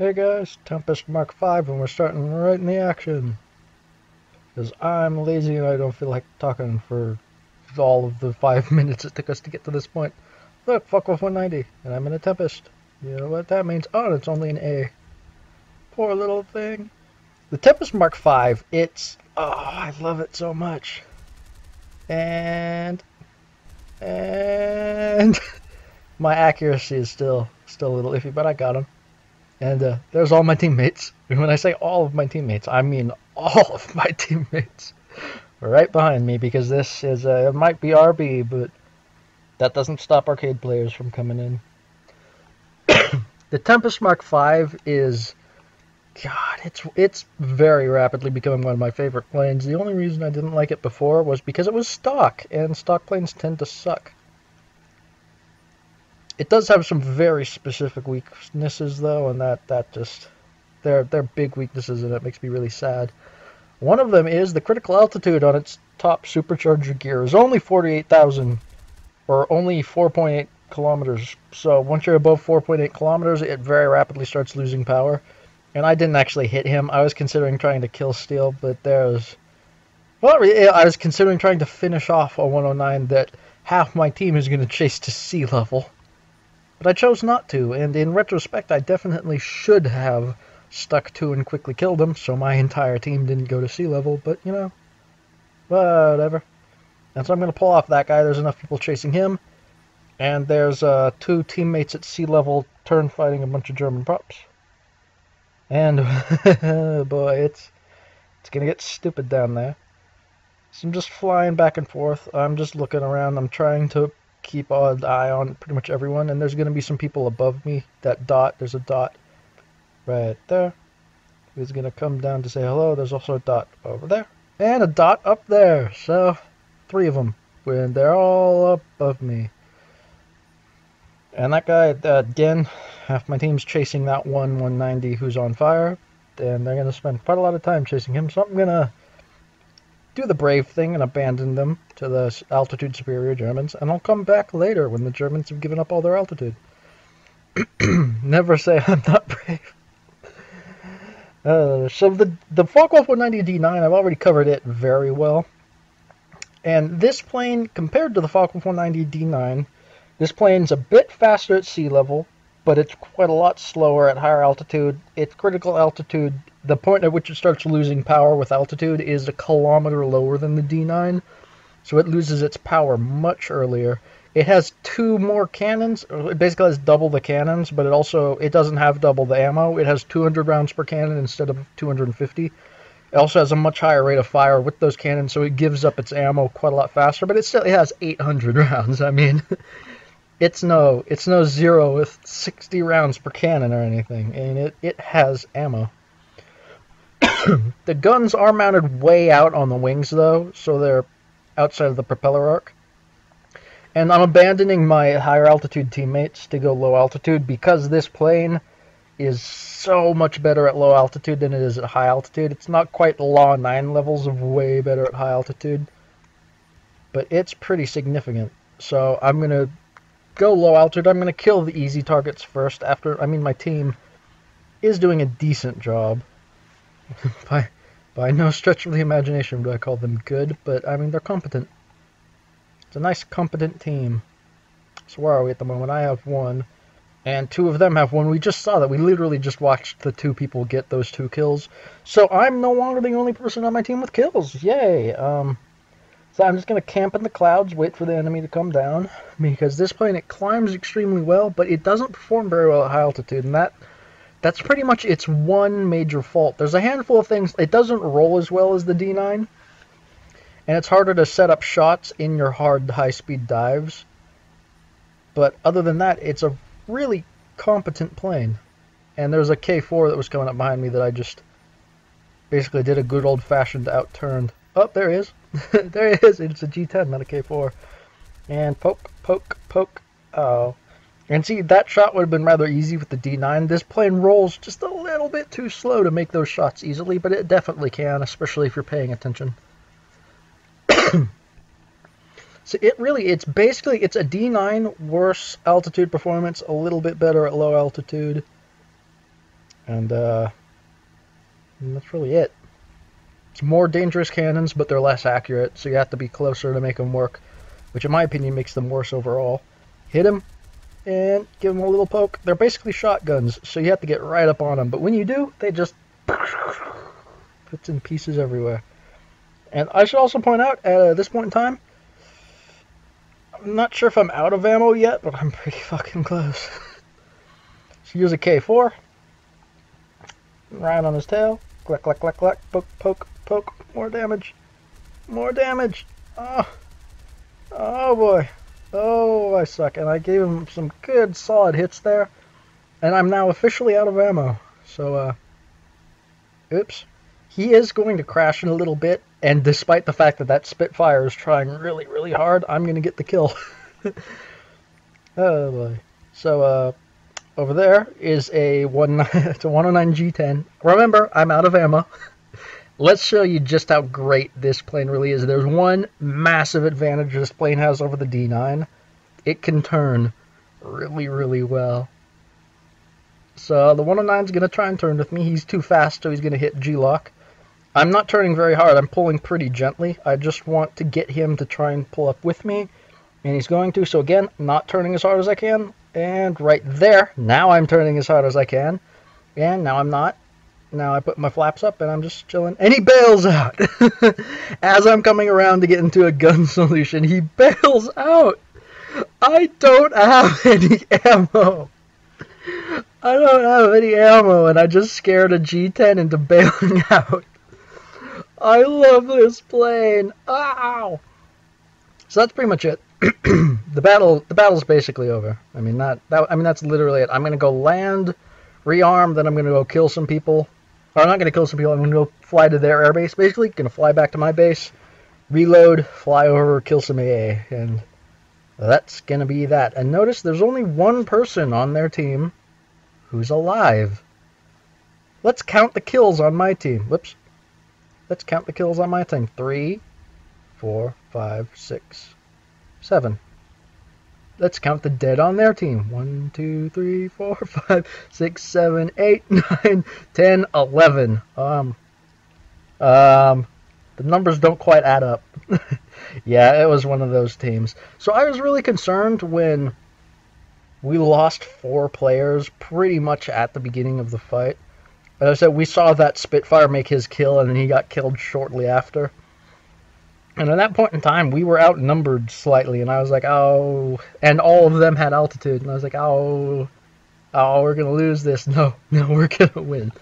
Hey guys, Tempest Mk V, and we're starting right in the action. Because I'm lazy and I don't feel like talking for all of the 5 minutes it took us to get to this point. Look, fuck off 190, and I'm in a Tempest. You know what that means? Oh, it's only an A. Poor little thing. The Tempest Mk V, I love it so much. And my accuracy is still a little iffy, but I got him. And there's all my teammates. And when I say all of my teammates, I mean all of my teammates right behind me, because this is, it might be RB, but that doesn't stop arcade players from coming in. The Tempest Mk V is, God, it's very rapidly becoming one of my favorite planes. The only reason I didn't like it before was because it was stock, and stock planes tend to suck. It does have some very specific weaknesses, though, and that just, they're big weaknesses, and it makes me really sad. One of them is the critical altitude on its top supercharger gear is only 48,000, or only 4.8 kilometers. So once you're above 4.8 kilometers, it very rapidly starts losing power. And I didn't actually hit him. I was considering trying to kill Steel, but I was considering trying to finish off a 109 that half my team is going to chase to sea level. But I chose not to, and in retrospect, I definitely should have stuck to and quickly killed him, so my entire team didn't go to sea level, but, you know, whatever. And so I'm going to pull off that guy. There's enough people chasing him, and there's two teammates at sea level turn fighting a bunch of German props. And, boy, it's going to get stupid down there. So I'm just flying back and forth. I'm just looking around. I'm trying to keep an eye on pretty much everyone, and there's going to be some people above me. That dot, there's a dot right there. Who's going to come down to say hello. There's also a dot over there, and a dot up there. So, 3 of them, and they're all above me. And that guy, again, half my team's chasing that 190 who's on fire, and they're going to spend quite a lot of time chasing him, so I'm going to do the brave thing and abandon them to the altitude superior Germans, and I'll come back later when the Germans have given up all their altitude. Never say I'm not brave. So the Focke-Wulf 190 D9, I've already covered it very well. And this plane, compared to the Focke-Wulf 190 D9, this plane's a bit faster at sea level, but it's quite a lot slower at higher altitude. Its critical altitude, the point at which it starts losing power with altitude, is a kilometer lower than the D9, so it loses its power much earlier. It has 2 more cannons. It basically has double the cannons, but it doesn't have double the ammo. It has 200 rounds per cannon instead of 250. It also has a much higher rate of fire with those cannons, so it gives up its ammo quite a lot faster, but it still has 800 rounds. I mean, it's no Zero with 60 rounds per cannon or anything, and it has ammo. The guns are mounted way out on the wings, though, so they're outside of the propeller arc. And I'm abandoning my higher altitude teammates to go low altitude because this plane is so much better at low altitude than it is at high altitude. It's not quite Law 9 levels of way better at high altitude, but it's pretty significant. So I'm going to go low altitude. I'm going to kill the easy targets first my team is doing a decent job. By no stretch of the imagination do I call them good, but I mean, they're competent. It's a nice, competent team. So where are we at the moment? I have 1, and 2 of them have 1. We just saw that. We literally just watched the 2 people get those 2 kills. So I'm no longer the only person on my team with kills. Yay! So I'm just going to camp in the clouds, wait for the enemy to come down, because this plane, it climbs extremely well, but it doesn't perform very well at high altitude, and that's pretty much its one major fault. There's a handful of things. It doesn't roll as well as the D9, and it's harder to set up shots in your hard high-speed dives. But other than that, it's a really competent plane. And there's a K4 that was coming up behind me that I just basically did a good old-fashioned outturned. Oh, there he is. There he is. It's a G10, not a K4. And poke, poke, poke. Oh. And see, that shot would have been rather easy with the D9. This plane rolls just a little bit too slow to make those shots easily, but it definitely can, especially if you're paying attention. So it's a D9 worse altitude performance, a little bit better at low altitude. And that's really it. It's more dangerous cannons, but they're less accurate, so you have to be closer to make them work, which in my opinion makes them worse overall. Hit them, and give them a little poke. They're basically shotguns, so you have to get right up on them, but when you do, they just puts in pieces everywhere. And I should also point out, at this point in time, I'm not sure if I'm out of ammo yet, but I'm pretty fucking close. So use a K4. Right on his tail. Clack, clack, clack, clack. Poke, poke, poke. More damage. More damage. Oh. Oh boy. Oh, I suck. And I gave him some good solid hits there. And I'm now officially out of ammo. So, oops. He is going to crash in a little bit. And despite the fact that that Spitfire is trying really, really hard, I'm going to get the kill. Oh boy. So, over there is a 109 G10. Remember, I'm out of ammo. Let's show you just how great this plane really is. There's one massive advantage this plane has over the D9. It can turn really, really well. So the 109 is going to try and turn with me. He's too fast, so he's going to hit G-lock. I'm not turning very hard. I'm pulling pretty gently. I just want to get him to try and pull up with me. And he's going to. So again, not turning as hard as I can. And right there, now I'm turning as hard as I can. And now I'm not. Now I put my flaps up and I'm just chilling. And he bails out. As I'm coming around to get into a gun solution, he bails out. I don't have any ammo. I don't have any ammo, and I just scared a G10 into bailing out. I love this plane. Ow! So that's pretty much it. The battle's basically over. I mean that's literally it. I'm gonna go land, rearm, then I'm gonna go kill some people. Or I'm not gonna kill some people. I'm gonna go fly to their airbase. Basically, gonna fly back to my base, reload, fly over, kill some AA, and that's gonna be that. And notice there's only one person on their team who's alive. Let's count the kills on my team. Whoops. Let's count the kills on my team. 3, 4, 5, 6, 7. Let's count the dead on their team. 1, 2, 3, 4, 5, 6, 7, 8, 9, 10, 11. The numbers don't quite add up. Yeah, it was one of those teams. So I was really concerned when we lost 4 players pretty much at the beginning of the fight. As I said, we saw that Spitfire make his kill, and then he got killed shortly after. And at that point in time, we were outnumbered slightly, and I was like, oh... And all of them had altitude, and I was like, oh, we're going to lose this. No, we're going to win.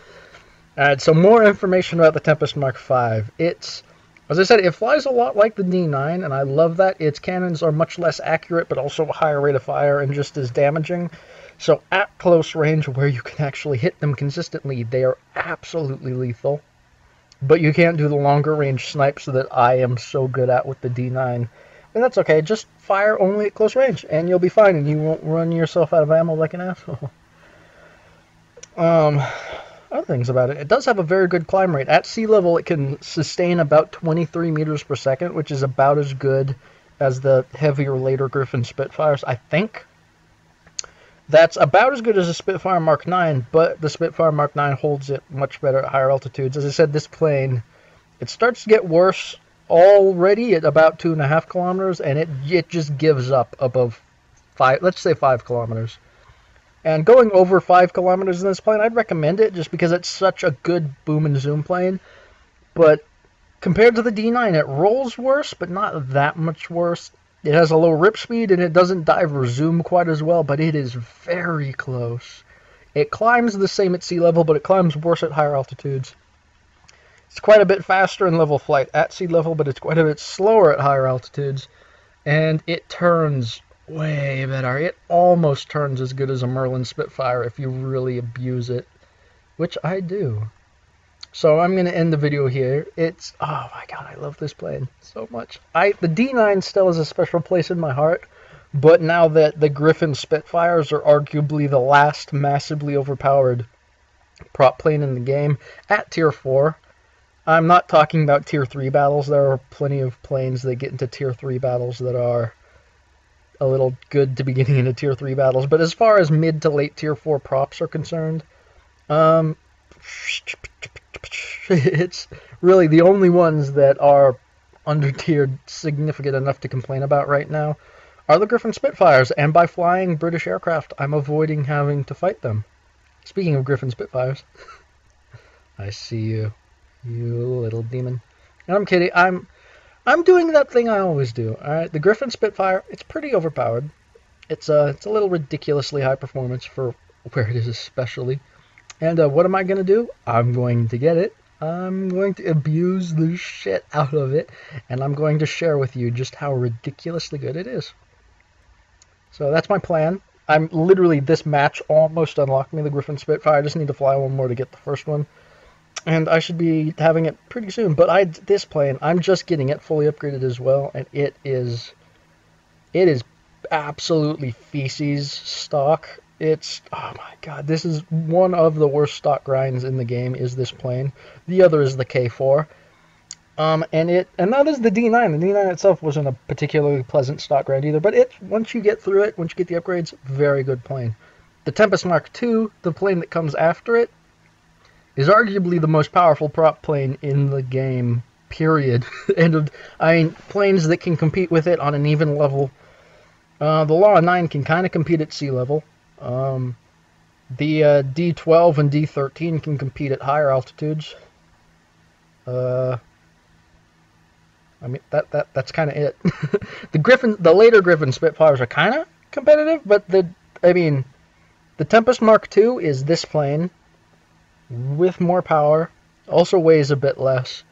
Alright, so more information about the Tempest Mk V. It's, as I said, it flies a lot like the D9, and I love that. Its cannons are much less accurate, but also a higher rate of fire and just as damaging. So at close range, where you can actually hit them consistently, they are absolutely lethal. But you can't do the longer range snipes that I am so good at with the D9. And that's okay, just fire only at close range, and you'll be fine, and you won't run yourself out of ammo like an asshole. Other things about it, it does have a very good climb rate. At sea level, it can sustain about 23 meters per second, which is about as good as the heavier later Griffin Spitfires, I think. That's about as good as a Spitfire Mark 9, but the Spitfire Mark 9 holds it much better at higher altitudes. As I said, this plane, it starts to get worse already at about 2.5 kilometers, and it just gives up above 5, let's say 5 kilometers. And going over 5 kilometers in this plane, I'd recommend it just because it's such a good boom and zoom plane. But compared to the D9, it rolls worse, but not that much worse. It has a low rip speed, and it doesn't dive or zoom quite as well, but it is very close. It climbs the same at sea level, but it climbs worse at higher altitudes. It's quite a bit faster in level flight at sea level, but it's quite a bit slower at higher altitudes. And it turns way better. It almost turns as good as a Merlin Spitfire if you really abuse it, which I do. So I'm going to end the video here. It's, oh my god, I love this plane so much. The D9 still has a special place in my heart, but now that the Griffin Spitfires are arguably the last massively overpowered prop plane in the game at tier 4, I'm not talking about tier 3 battles. There are plenty of planes that get into tier 3 battles that are a little good to be getting into tier 3 battles, but as far as mid to late tier 4 props are concerned, Um, it's really the only ones that are under-tiered significant enough to complain about right now are the Griffin Spitfires, and by flying British aircraft, I'm avoiding having to fight them. Speaking of Griffin Spitfires, I see you, you little demon. And I'm kidding. I'm doing that thing I always do. All right, the Griffin Spitfire. It's pretty overpowered. It's a little ridiculously high performance for where it is, especially. And what am I gonna do? I'm going to get it. I'm going to abuse the shit out of it, and I'm going to share with you just how ridiculously good it is. So that's my plan. I'm literally, this match almost unlocked me the Griffin Spitfire. I just need to fly one more to get the first one. And I should be having it pretty soon. But this plane, I'm just getting it fully upgraded as well, and it is absolutely feces stock. It's, oh my god, this is one of the worst stock grinds in the game, is this plane. The other is the K4. And that is the D9. The D9 itself wasn't a particularly pleasant stock grind either, but once you get through it, once you get the upgrades, very good plane. The Tempest Mark II, the plane that comes after it, is arguably the most powerful prop plane in the game, period. And I mean, planes that can compete with it on an even level. The Law 9 can kind of compete at sea level. The D12 and D13 can compete at higher altitudes. I mean, that's kind of it. The later Griffin Spitfires are kind of competitive, but the Tempest Mark II is this plane with more power, also weighs a bit less,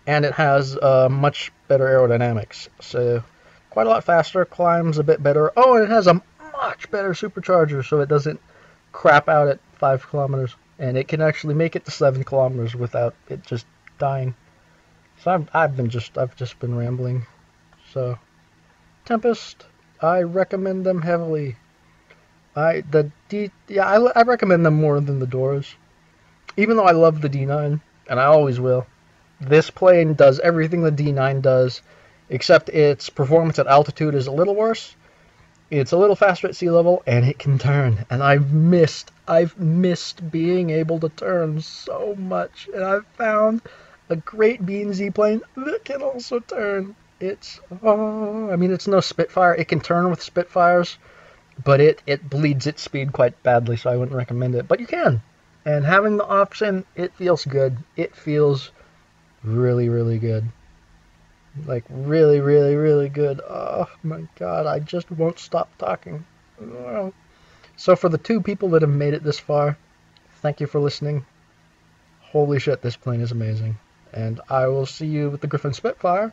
and it has much better aerodynamics. So quite a lot faster, climbs a bit better. Oh, and it has a much better supercharger, so it doesn't crap out at 5 kilometers, and it can actually make it to 7 kilometers without it just dying. So I've just been rambling. So Tempest, I recommend them heavily. I recommend them more than the Doras. Even though I love the D9, and I always will. This plane does everything the D9 does, except its performance at altitude is a little worse. It's a little faster at sea level, and it can turn. And I've missed being able to turn so much. And I've found a great B and Z plane that can also turn. It's no Spitfire. It can turn with Spitfires, but it bleeds its speed quite badly, so I wouldn't recommend it. But you can. And having the option, it feels good. It feels really, really good. Like, really, really, really good. Oh, my God. I just won't stop talking. So for the 2 people that have made it this far, thank you for listening. Holy shit, this plane is amazing. And I will see you with the Griffin Spitfire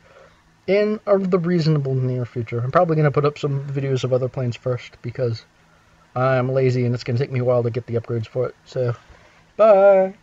in the reasonable near future. I'm probably going to put up some videos of other planes first, because I'm lazy and it's going to take me a while to get the upgrades for it. So, bye!